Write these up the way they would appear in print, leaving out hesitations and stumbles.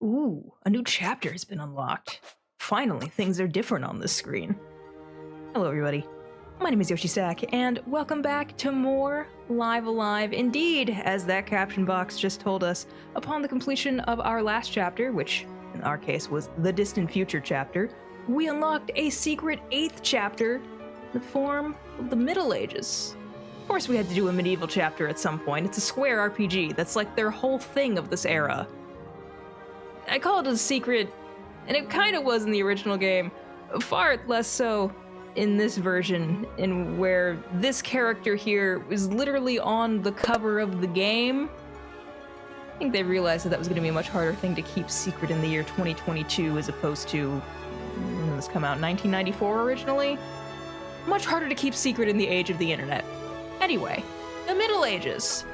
Ooh, a new chapter has been unlocked. Finally, things are different on this screen. Hello, everybody. My name is Yoshi Stack, and welcome back to more Live Alive. Indeed, as that caption box just told us, upon the completion of our last chapter, which in our case was the Distant Future chapter, we unlocked a secret 8th chapter in the form of the Middle Ages. Of course, we had to do a medieval chapter at some point. It's a Square RPG. That's like their whole thing of this era. I call it a secret, and it kind of was in the original game, far less so in this version, in where this character here was literally on the cover of the game. I think they realized that was going to be a much harder thing to keep secret in the year 2022 as opposed to, when did this come out, 1994 originally? Much harder to keep secret in the age of the internet. Anyway, the Middle Ages.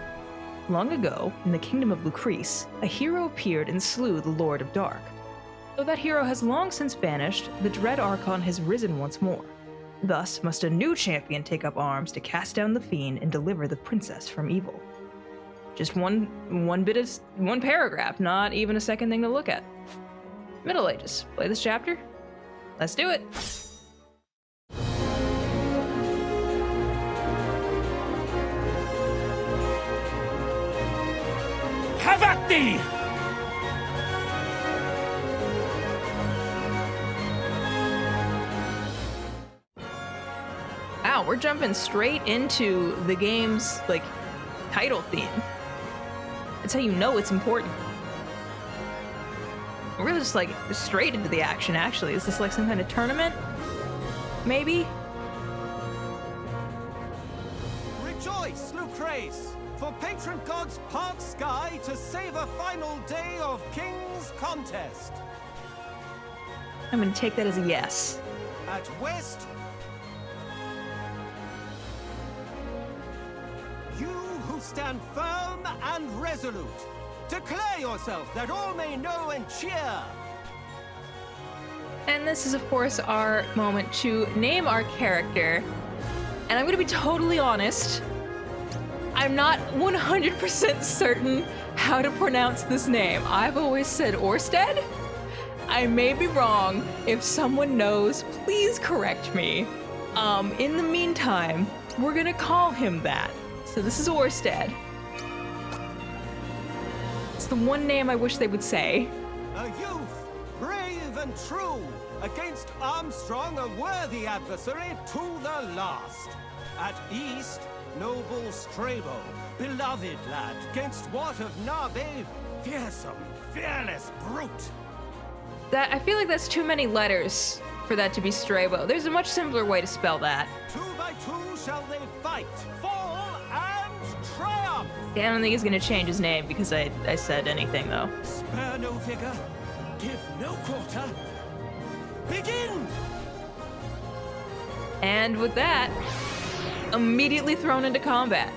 Long ago, in the kingdom of Lucrece, a hero appeared and slew the Lord of Dark. Though that hero has long since vanished, the dread Archon has risen once more. Thus must a new champion take up arms to cast down the fiend and deliver the princess from evil. Just one paragraph, not even a second thing to look at. Middle Ages. Play this chapter? Let's do it! Have at thee! Wow, we're jumping straight into the game's, title theme. That's how you know it's important. We're really just, straight into the action, actually. Is this, some kind of tournament? Maybe? Rejoice, Lucrece! For patron gods part sky to save a final day of King's Contest. I'm gonna take that as a yes. At West, you who stand firm and resolute, declare yourself that all may know and cheer. And this is, of course, our moment to name our character. And I'm gonna be totally honest. I'm not 100% certain how to pronounce this name. I've always said Orsted. I may be wrong. If someone knows, please correct me. In the meantime, we're gonna call him that. So this is Orsted. It's the one name I wish they would say. A youth, brave and true, against Armstrong, a worthy adversary to the last. At East, noble Strabo, beloved lad, gainst what of Narbe, fearsome, fearless brute. That I feel like that's too many letters for that to be Strabo. There's a much simpler way to spell that. 2 by 2 shall they fight, fall, and triumph! Yeah, I don't think he's gonna change his name because I said anything though. Spare no vigor, give no quarter, begin! And with that, immediately thrown into combat.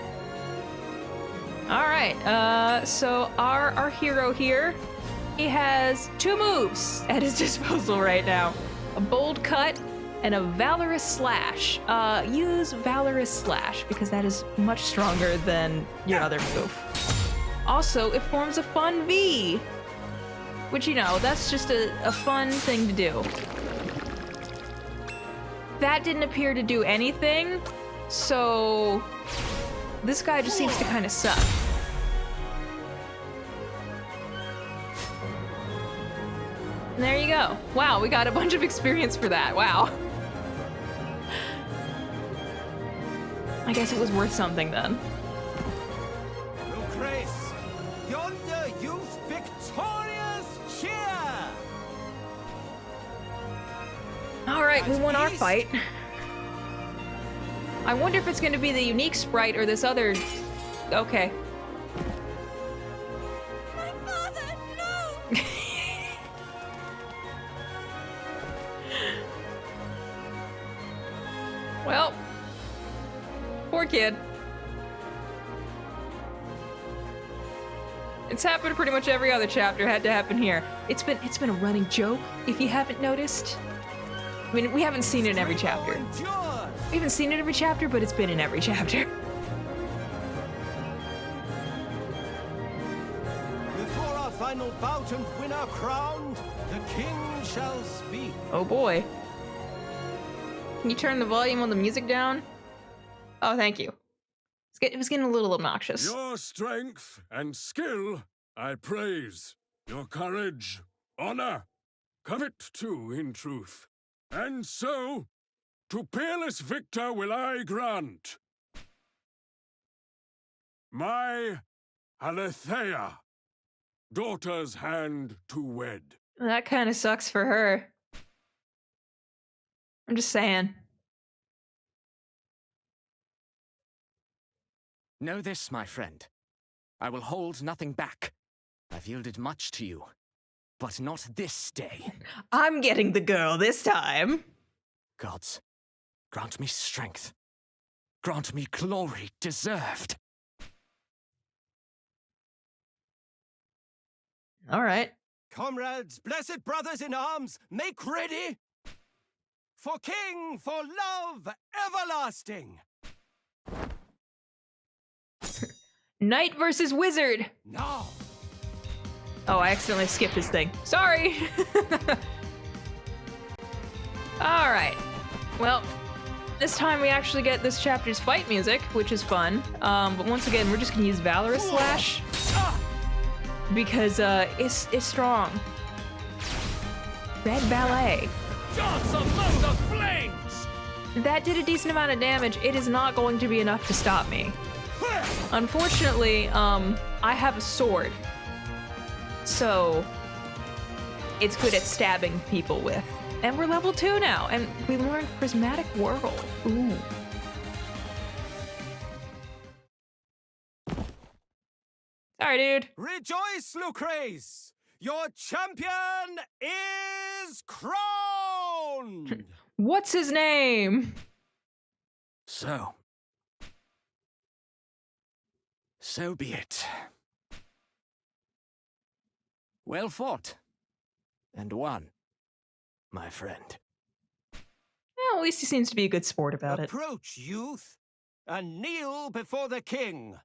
Alright, so our hero here, he has 2 moves at his disposal right now. A bold cut and a valorous slash. Use valorous slash because that is much stronger than your other move. Also, it forms a fun V, which, that's just a fun thing to do. That didn't appear to do anything, so this guy just seems to kind of suck. And there you go. Wow, we got a bunch of experience for that. Wow. I guess it was worth something then. Lucrece, yonder youth victorious cheer! All right, we won our fight. I wonder if it's going to be the unique sprite or this other... Okay. My father, no! Well, poor kid. It's happened pretty much every other chapter, had to happen here. It's been a running joke, if you haven't noticed. I mean, we haven't seen it in every chapter. Endure. We haven't seen it in every chapter, but it's been in every chapter. Before our final bout and winner crowned, the king shall speak. Oh boy. Can you turn the volume on the music down? Oh, thank you. It was getting a little obnoxious. Your strength and skill I praise. Your courage, honor, covet too, in truth. And so, to peerless victor will I grant my Alethea, daughter's hand to wed. That kind of sucks for her. I'm just saying. Know this, my friend. I will hold nothing back. I've yielded much to you, but not this day. I'm getting the girl this time. Gods, grant me strength. Grant me glory deserved. All right. Comrades, blessed brothers in arms, make ready! For king, for love everlasting! Knight versus wizard. Now! Oh, I accidentally skipped his thing. Sorry. All right. Well, this time we actually get this chapter's fight music, which is fun. But once again, we're just gonna use Valorous Slash because it's strong. Red Ballet. Dance among the flames! That did a decent amount of damage. It is not going to be enough to stop me. Unfortunately, I have a sword. So, it's good at stabbing people with. And we're level 2 now, and we learned Prismatic Whirl. Ooh. Sorry, dude. Rejoice, Lucrece! Your champion is crowned! What's his name? So be it. Well fought. And won, my friend. Well, at least he seems to be a good sport about it. Approach, youth, and kneel before the king.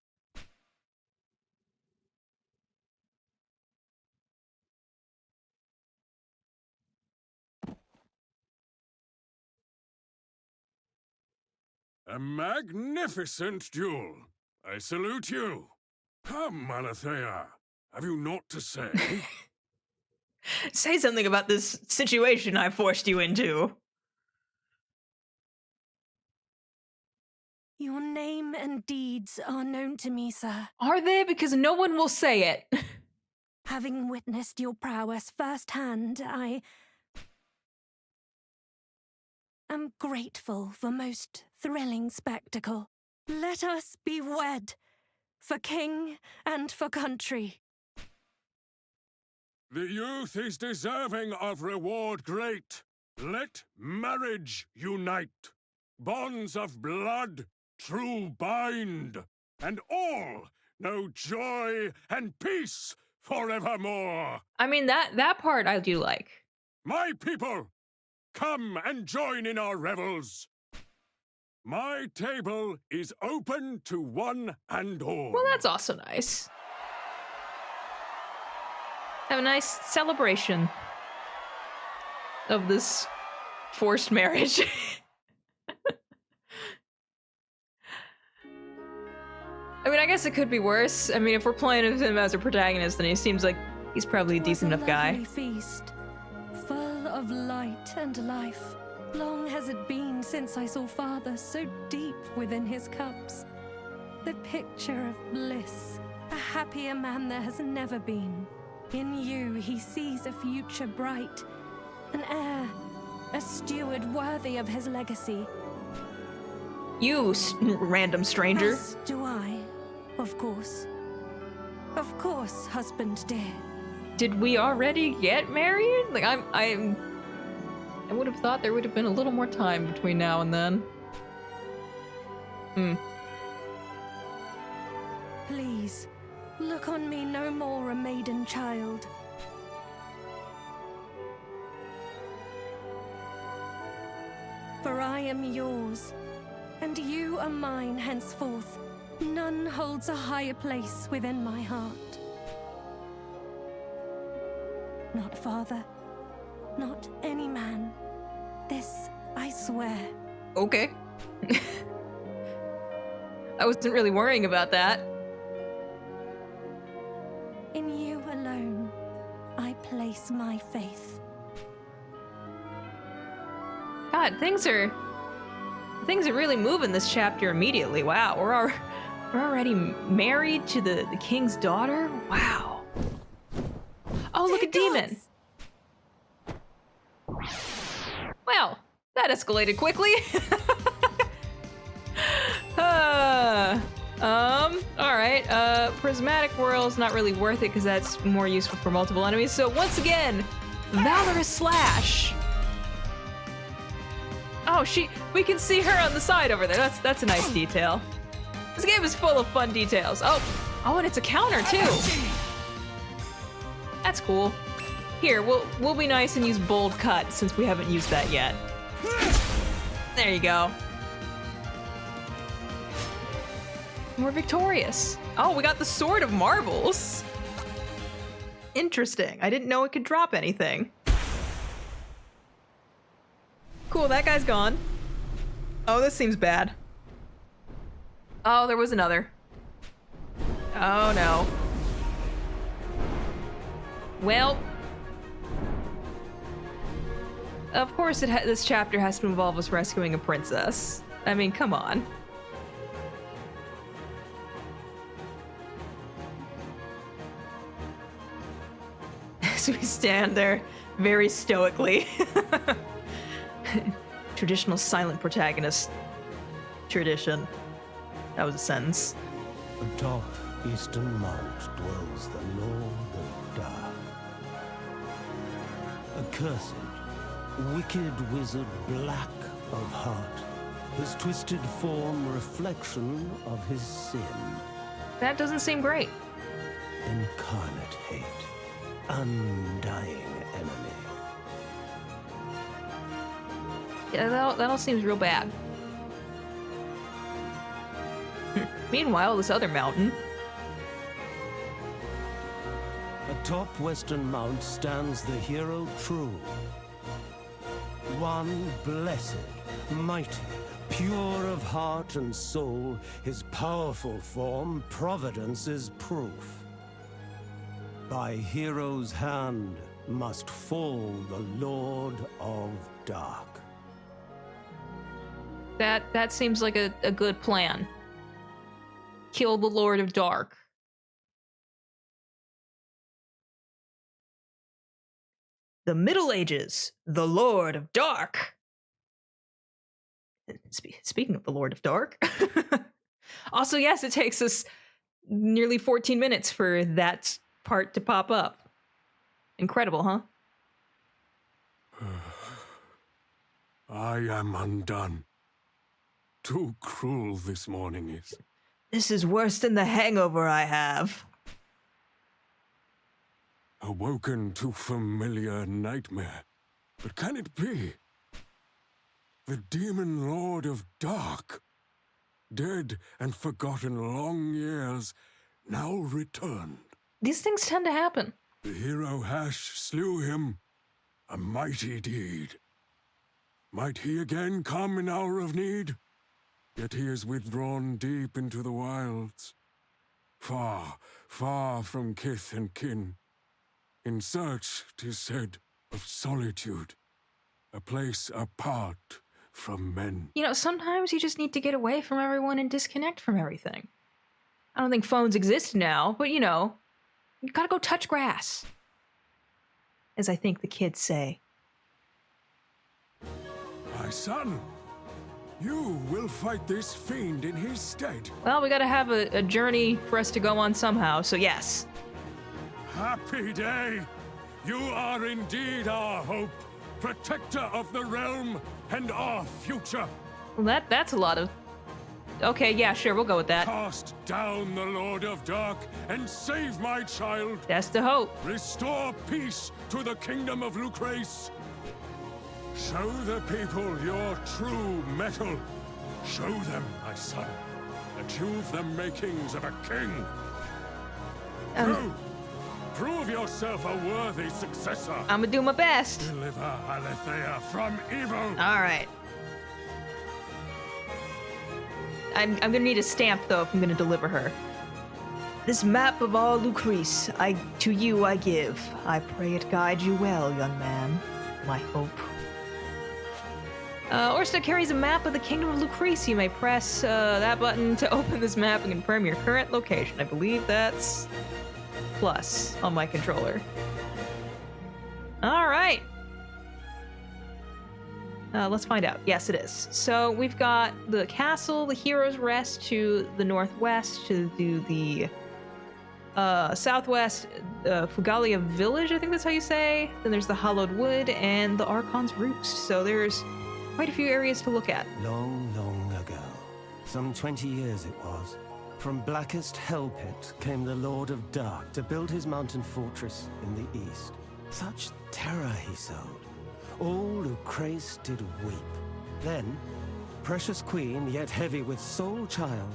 A magnificent duel. I salute you. Come, Alethea. Have you naught to say? Say something about this situation I forced you into. Your name and deeds are known to me, sir. Are they? Because no one will say it. Having witnessed your prowess firsthand, I am grateful for most thrilling spectacle. Let us be wed, for king and for country. The youth is deserving of reward great. Let marriage unite. Bonds of blood, true bind. And all know joy and peace forevermore. I mean, that part I do like. My people, come and join in our revels. My table is open to one and all. Well, that's also nice. Have a nice celebration of this forced marriage. I mean, I guess it could be worse. I mean, if we're playing with him as a protagonist, then he seems like he's probably a decent enough guy. It was a lovely feast, full of light and life. Long has it been since I saw father so deep within his cups. The picture of bliss, a happier man there has never been. In you he sees a future bright, an heir, a steward worthy of his legacy. You random stranger. As do I, of course. Of course, husband dear. Did we already get married? Like, I would have thought there would have been a little more time between now and then. Please, look on me no more a maiden child. For I am yours, and you are mine henceforth. None holds a higher place within my heart. not father. Not any man. This I swear. Okay. I wasn't really worrying about that. In you alone, I place my faith. God, things are really moving this chapter immediately. Wow, we're already married to the king's daughter. Wow. Oh, look, a demon. Well, that escalated quickly. All right. Prismatic Whirl's not really worth it because that's more useful for multiple enemies. So once again, Valorous Slash. Oh, we can see her on the side over there. That's a nice detail. This game is full of fun details. Oh, and it's a counter too. That's cool. Here, we'll be nice and use Bold Cut since we haven't used that yet. There you go. We're victorious. Oh, we got the Sword of Marvels. Interesting. I didn't know it could drop anything. Cool, that guy's gone. Oh, this seems bad. Oh, there was another. Oh, no. Well, of course this chapter has to involve us rescuing a princess. I mean, come on. As we stand there very stoically. Traditional silent protagonist tradition. That was a sentence. Atop Eastern Mount dwells the Lord of Dark. Accursed, wicked wizard black of heart, his twisted form reflection of his sin. That doesn't seem great. Incarnate hate, undying enemy. Yeah, that all seems real bad. Meanwhile, this other mountain. Atop Western Mount stands the hero true. One blessed, mighty, pure of heart and soul, his powerful form, Providence's proof. By hero's hand must fall the Lord of Dark. That seems like a good plan. Kill the Lord of Dark. The Middle Ages, the Lord of Dark. Speaking of the Lord of Dark. Also, yes, it takes us nearly 14 minutes for that part to pop up. Incredible, huh? I am undone. Too cruel this morning is. This is worse than the hangover I have. Awoken to familiar nightmare. But can it be? The demon Lord of Dark, dead and forgotten long years, now returned. These things tend to happen. The hero Hash slew him. A mighty deed. Might he again come in hour of need? Yet he is withdrawn deep into the wilds. Far, far from kith and kin. In search, 'tis said, of solitude. A place apart from men. You know, sometimes you just need to get away from everyone and disconnect from everything. I don't think phones exist now, but you know, you gotta go touch grass. As I think the kids say. My son, you will fight this fiend in his stead. Well, we gotta have a journey for us to go on somehow, so yes. Happy day! You are indeed our hope, protector of the realm and our future. Well, that's a lot of... Okay, yeah, sure, we'll go with that. Cast down the Lord of Dark and save my child. That's the hope. Restore peace to the kingdom of Lucrece. Show the people your true mettle. Show them, my son, that you've the makings of a king. Go Prove yourself a worthy successor. I'm gonna do my best. Deliver Alethea from evil. All right. I'm gonna need a stamp though if I'm gonna deliver her. This map of all Lucrece, to you I give. I pray it guide you well, young man. My hope. Orsta carries a map of the Kingdom of Lucrece. You may press that button to open this map and confirm your current location. I believe that's plus on my controller. All right. Let's find out. Yes, it is. So we've got the castle, the Hero's Rest to the northwest, to the southwest, Fugalia Village, I think that's how you say. Then there's the Hollowed Wood and the Archon's Roost. So there's quite a few areas to look at. Long, long ago, some 20 years it was, from blackest Hellpit came the Lord of Dark to build his mountain fortress in the east. Such terror he sowed. All Lucrece did weep. Then, precious queen, yet heavy with sole child,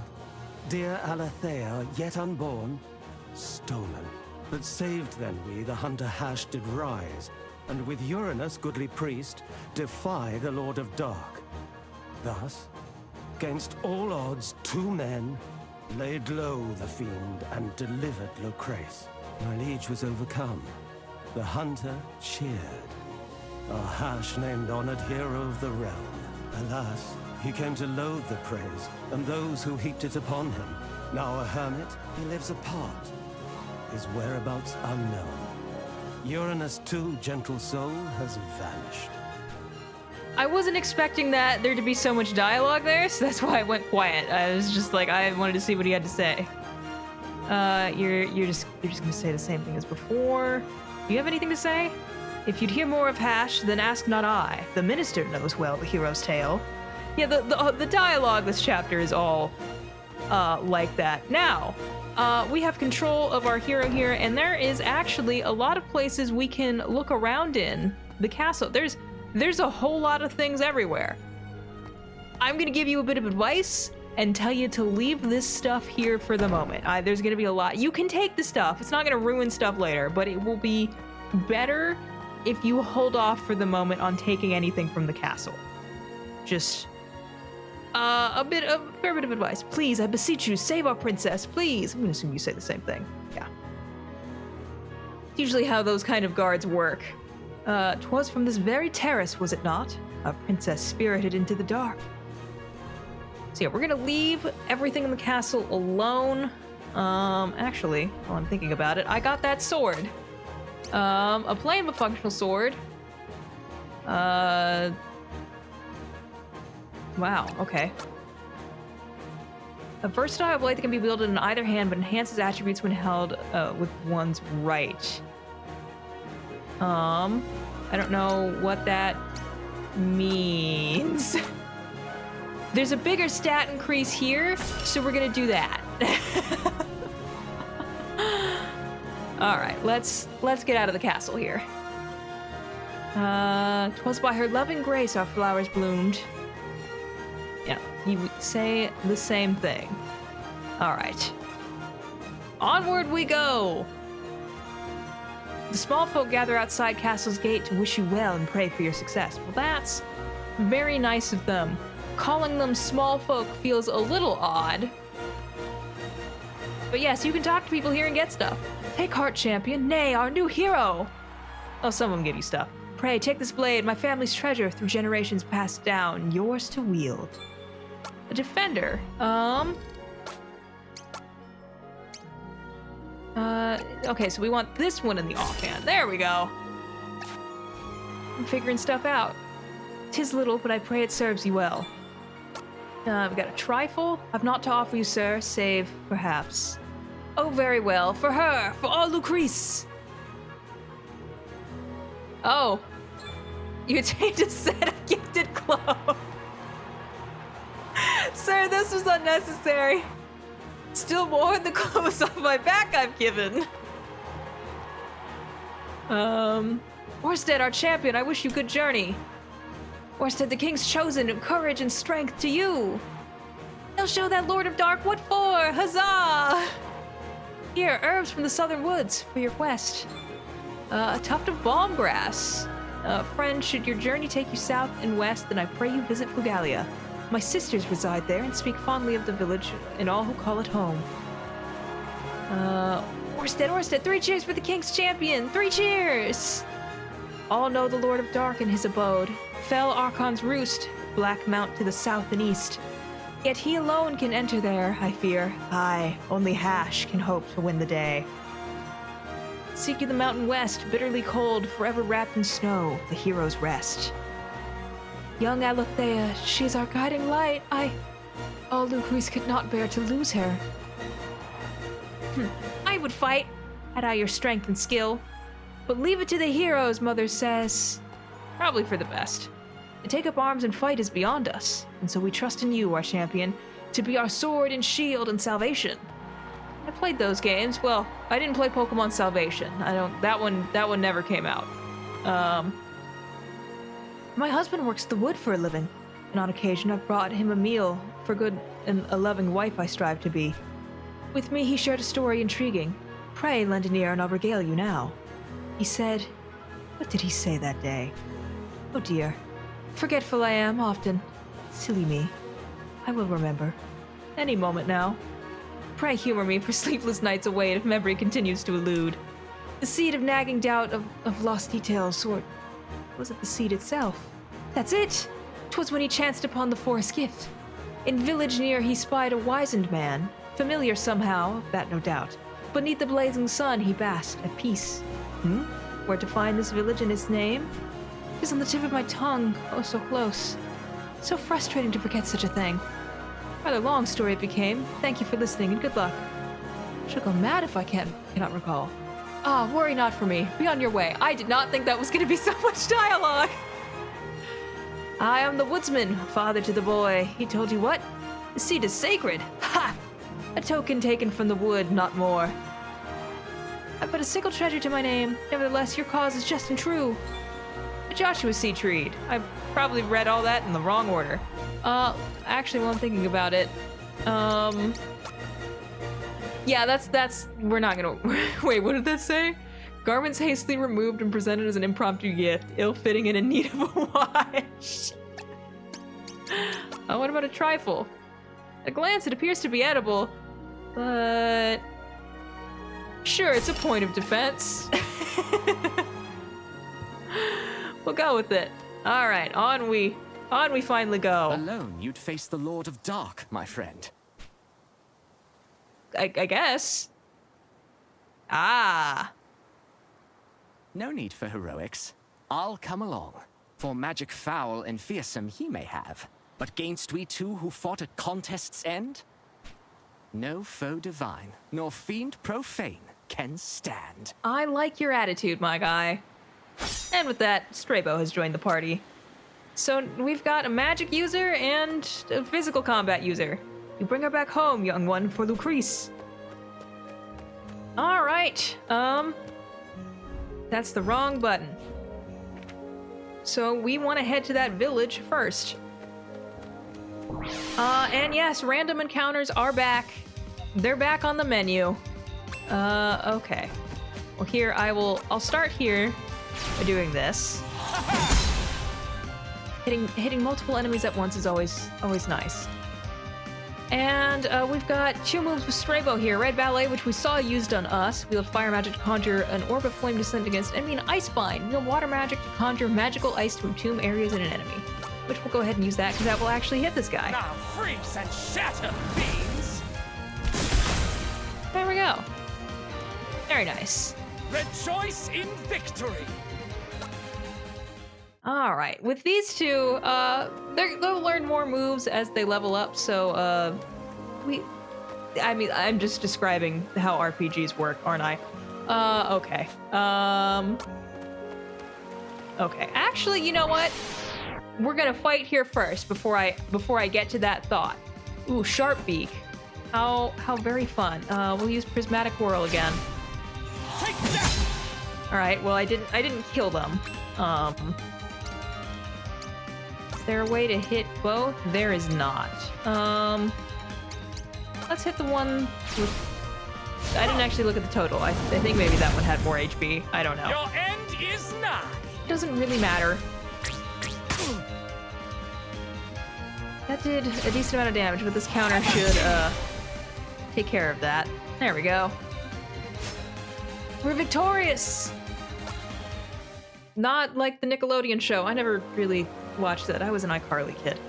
dear Alethea, yet unborn, stolen. But saved then we, the hunter Hash, did rise, and with Uranus, goodly priest, defy the Lord of Dark. Thus, against all odds, 2 men laid low the fiend and delivered Lucrece. My liege was overcome. The hunter cheered. Our Hash named honored hero of the realm. Alas, he came to loathe the praise, and those who heaped it upon him. Now a hermit, he lives apart. His whereabouts unknown. Uranus too, gentle soul, has vanished. I wasn't expecting there to be so much dialogue there, so that's why I went quiet. I was just like, I wanted to see what he had to say. You're just gonna say the same thing as before. Do you have anything to say? If you'd hear more of Hash, then ask not I. The minister knows well the hero's tale. Yeah, the dialogue this chapter is all like that. Now, we have control of our hero here, and there is actually a lot of places we can look around in the castle. There's a whole lot of things everywhere. I'm gonna give you a bit of advice and tell you to leave this stuff here for the moment. There's gonna be a lot. You can take the stuff. It's not gonna ruin stuff later, but it will be better if you hold off for the moment on taking anything from the castle. Just a fair bit of advice. Please, I beseech you, save our princess, please. I'm gonna assume you say the same thing. Yeah. It's usually how those kind of guards work. 'Twas from this very terrace, was it not? A princess spirited into the dark. So yeah, we're gonna leave everything in the castle alone. Actually, while I'm thinking about it, I got that sword. A plain but functional sword. Wow, okay. A versatile blade that can be wielded in either hand, but enhances attributes when held with one's right. I don't know what that means. There's a bigger stat increase here, so we're gonna do that. All right, let's get out of the castle here. 'Twas by her loving grace our flowers bloomed. Yeah, you say the same thing. All right. Onward we go! The small folk gather outside Castle's gate to wish you well and pray for your success. Well, that's very nice of them. Calling them small folk feels a little odd. But yes, you can talk to people here and get stuff. Take heart, champion. Nay, our new hero! Oh, some of them give you stuff. Pray, take this blade, my family's treasure through generations passed down, yours to wield. A defender. Okay, so we want this one in the offhand. There we go. I'm figuring stuff out. 'Tis little, but I pray it serves you well. We got a trifle. I've not to offer you, sir, save, perhaps. Oh, very well. For her! For all Lucrece! Oh. You attained a set of gifted clothes. Sir, this was unnecessary. Still more than the clothes off my back I've given. Orsted, our champion, I wish you good journey. Orsted, the king's chosen, courage and strength to you. They'll show that Lord of Dark what for! Huzzah! Here, herbs from the southern woods for your quest. A tuft of balm grass. Friend, should your journey take you south and west, then I pray you visit Fugalia. My sisters reside there and speak fondly of the village and all who call it home. Orsted, 3 cheers for the King's champion! 3 cheers! All know the Lord of Dark in his abode. Fell Archon's roost, Black Mount to the south and east. Yet he alone can enter there, I fear. Aye, only Hash can hope to win the day. Seek you the mountain west, bitterly cold, forever wrapped in snow, the heroes rest. Young Alothea, she is our guiding light. All Lucrece could not bear to lose her. I would fight, had I your strength and skill. But leave it to the heroes, Mother says. Probably for the best. To take up arms and fight is beyond us, and so we trust in you, our champion, to be our sword and shield and salvation. I played those games. Well, I didn't play Pokemon Salvation. That one never came out. My husband works the wood for a living, and on occasion I've brought him a meal for good and a loving wife I strive to be. With me he shared a story intriguing. Pray lend an ear and I'll regale you now. He said, what did he say that day? Oh dear, forgetful I am often. Silly me. I will remember. Any moment now. Pray humor me for sleepless nights away if memory continues to elude. The seed of nagging doubt of lost details, or was it the seed itself? That's it! 'Twas when he chanced upon the forest gift. In village near he spied a wizened man, familiar somehow, that no doubt. Beneath the blazing sun he basked at peace. Where to find this village and its name? It is on the tip of my tongue, oh so close. So frustrating to forget such a thing. Rather long story it became. Thank you for listening and good luck. She'll go mad if I cannot recall. Worry not for me. Be on your way. I did not think that was going to be so much dialogue. I am the woodsman, father to the boy. He told you what? The seed is sacred. Ha! A token taken from the wood, not more. I've but a single treasure to my name. Nevertheless, your cause is just and true. A Joshua Seed Treed. I probably read all that in the wrong order. Actually, while I'm thinking about it, yeah, that's, we're not gonna, wait, what did that say? Garments hastily removed and presented as an impromptu gift, ill-fitting and in need of a wash. What about a trifle? At a glance, it appears to be edible, but sure, it's a point of defense. We'll go with it. All right, on we finally go. Alone, you'd face the Lord of Dark, my friend. I guess. No need for heroics. I'll come along. For magic foul and fearsome he may have, but gainst we two who fought at contest's end, no foe divine, nor fiend profane can stand. I like your attitude, my guy. And with that, Strabo has joined the party. So we've got a magic user and a physical combat user. You bring her back home, young one, for Lucrece. All right, that's the wrong button. So we want to head to that village first. And yes, random encounters are back. They're back on the menu. Okay. Well, here I'll start here by doing this. Hitting multiple enemies at once is always nice. And we've got 2 moves with Strabo here. Red Ballet, which we saw used on us. Wield fire magic to conjure an orb of flame descent against enemy, and Ice Bind. Wield water magic to conjure magical ice to entomb areas in an enemy. Which we'll go ahead and use that, because that will actually hit this guy. Now freeze and shatter, fiends! There we go. Very nice. Rejoice in victory! All right, with these two, they'll learn more moves as they level up. So, I'm just describing how RPGs work, aren't I? Okay. Okay. Actually, you know what? We're gonna fight here first before I get to that thought. Ooh, Sharp Beak. How very fun. We'll use Prismatic Whirl again. Take that! All right. Well, I didn't kill them. Is there a way to hit both? There is not. Let's hit the one with I didn't actually look at the total. I think maybe that one had more HP. I don't know. Your end is nigh. Doesn't really matter. That did a decent amount of damage, but this counter should take care of that. There we go. We're victorious! Not like the Nickelodeon show. I never really watched that. I was an iCarly kid.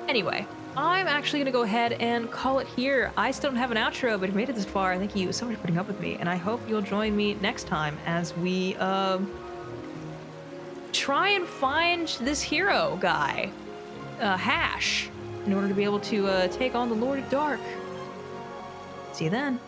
Anyway, I'm actually gonna go ahead and call it here. I still don't have an outro, but if you made it this far, thank you so much for putting up with me, and I hope you'll join me next time as we try and find this hero guy, Hash, in order to be able to take on the Lord of Dark. See you then.